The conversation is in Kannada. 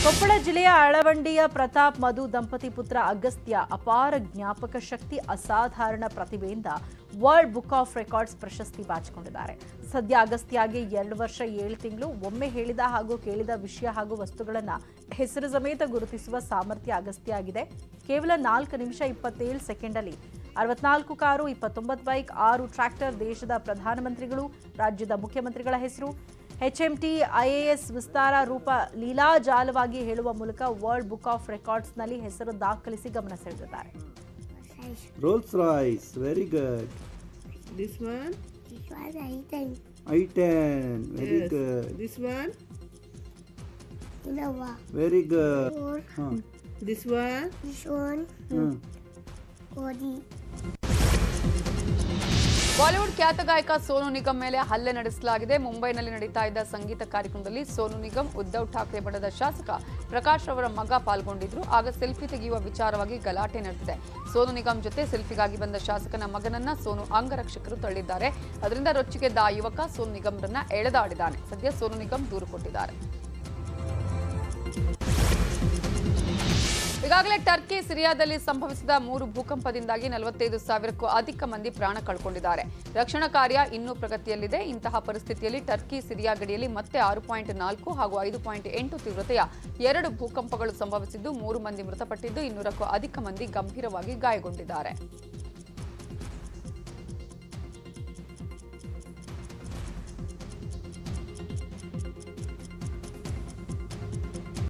ಕೊಪ್ಪಳ ಜಿಲ್ಲೆಯ ಅಳವಂಡಿಯ ಪ್ರತಾಪ್ ಮಧು ದಂಪತಿ ಪುತ್ರ ಅಗಸ್ತ್ಯ ಅಪಾರ ಜ್ಞಾಪಕ ಶಕ್ತಿ ಅಸಾಧಾರಣ ಪ್ರತಿಭೆಯಿಂದ ವರ್ಲ್ಡ್ ಬುಕ್ ಆಫ್ ರೆಕಾರ್ಡ್ಸ್ ಪ್ರಶಸ್ತಿ ಬಾಚಿಕೊಂಡಿದ್ದಾರೆ. ಸದ್ಯ ಅಗಸ್ತ್ಯಗೆ 2 ವರ್ಷ 7 ತಿಂಗಳು ಒಮ್ಮೆ ಹೇಳಿದ ಹಾಗೂ ಕೇಳಿದ ವಿಷಯ ಹಾಗೂ ವಸ್ತುಗಳನ್ನು ಹೆಸರು ಸಮೇತ ಗುರುತಿಸುವ ಸಾಮರ್ಥ್ಯ ಅಗಸ್ತ್ಯ ಆಗಿದೆ. ಕೇವಲ 4 ನಿಮಿಷ 27 ಸೆಕೆಂಡಲ್ಲಿ 64 ಕಾರು, 29 ಬೈಕ್, 6 ಟ್ರ್ಯಾಕ್ಟರ್, ದೇಶದ ಪ್ರಧಾನಮಂತ್ರಿಗಳು, ರಾಜ್ಯದ ಮುಖ್ಯಮಂತ್ರಿಗಳ ಹೆಸರು, HMT IAS ವಿಸ್ತಾರ ರೂಪ ಲೀಲಾಜಾಲವಾಗಿ ಹೇಳುವ ಮೂಲಕ ವರ್ಲ್ಡ್ ಬುಕ್ ಆಫ್ ರೆಕಾರ್ಡ್ಸ್ನಲ್ಲಿ ಹೆಸರು ದಾಖಲಿಸಿ ಗಮನ ಸೆಳೆದಿದ್ದಾರೆ. Rolls Royce, very good. This one I-10, very good. This one Innova, very good. This one Audi. Bollywood ಖ್ಯಾತ ಗಾಯಕ ಸೋನು ನಿಗಮ್ ಮೇಲೆ ಹಲ್ಲೆ ನಡೆಸಲಾಗಿದೆ. ಮುಂಬೈನಲ್ಲಿ ನಡೀತಾ ಇದ್ದ ಸಂಗೀತ ಕಾರ್ಯಕ್ರಮದಲ್ಲಿ ಸೋನು ನಿಗಮ್, ಉದ್ಧವ್ ಠಾಕ್ರೆ ಬಣದ ಶಾಸಕ ಪ್ರಕಾಶ್ ಅವರ ಮಗ ಪಾಲ್ಗೊಂಡಿದ್ರು. ಆಗ ಸೆಲ್ಫಿ ತೆಗೆಯುವ ವಿಚಾರವಾಗಿ ಗಲಾಟೆ ನಡೆದಿದೆ. ಸೋನು ನಿಗಮ್ ಜೊತೆ ಸೆಲ್ಫಿಗಾಗಿ ಬಂದ ಶಾಸಕನ ಮಗನನ್ನ ಸೋನು ಅಂಗರಕ್ಷಕರು ತಳ್ಳಿದ್ದಾರೆ. ಅದರಿಂದ ರೊಚ್ಚಿಗೆದ್ದ ಆ ಯುವಕ ಸೋನು ನಿಗಮ್ರನ್ನ ಎಳೆದಾಡಿದ್ದಾನೆ. ಸದ್ಯ ಸೋನು ನಿಗಮ್ ದೂರು ಕೊಟ್ಟಿದ್ದಾರೆ. ಈಗಾಗಲೇ ಟರ್ಕಿ ಸಿರಿಯಾದಲ್ಲಿ ಸಂಭವಿಸಿದ 3 ಭೂಕಂಪದಿಂದಾಗಿ 45,000ಕ್ಕೂ ಅಧಿಕ ಮಂದಿ ಪ್ರಾಣ ಕಳ್ಕೊಂಡಿದ್ದಾರೆ. ರಕ್ಷಣಾ ಕಾರ್ಯ ಇನ್ನೂ ಪ್ರಗತಿಯಲ್ಲಿದೆ. ಇಂತಹ ಪರಿಸ್ಥಿತಿಯಲ್ಲಿ ಟರ್ಕಿ ಸಿರಿಯಾ ಗಡಿಯಲ್ಲಿ ಮತ್ತೆ 6.4 ಹಾಗೂ 5.8 ತೀವ್ರತೆಯ 2 ಭೂಕಂಪಗಳು ಸಂಭವಿಸಿದ್ದು 3 ಮಂದಿ ಮೃತಪಟ್ಟಿದ್ದು 200ಕ್ಕೂ ಅಧಿಕ ಮಂದಿ ಗಂಭೀರವಾಗಿ ಗಾಯಗೊಂಡಿದ್ದಾರೆ.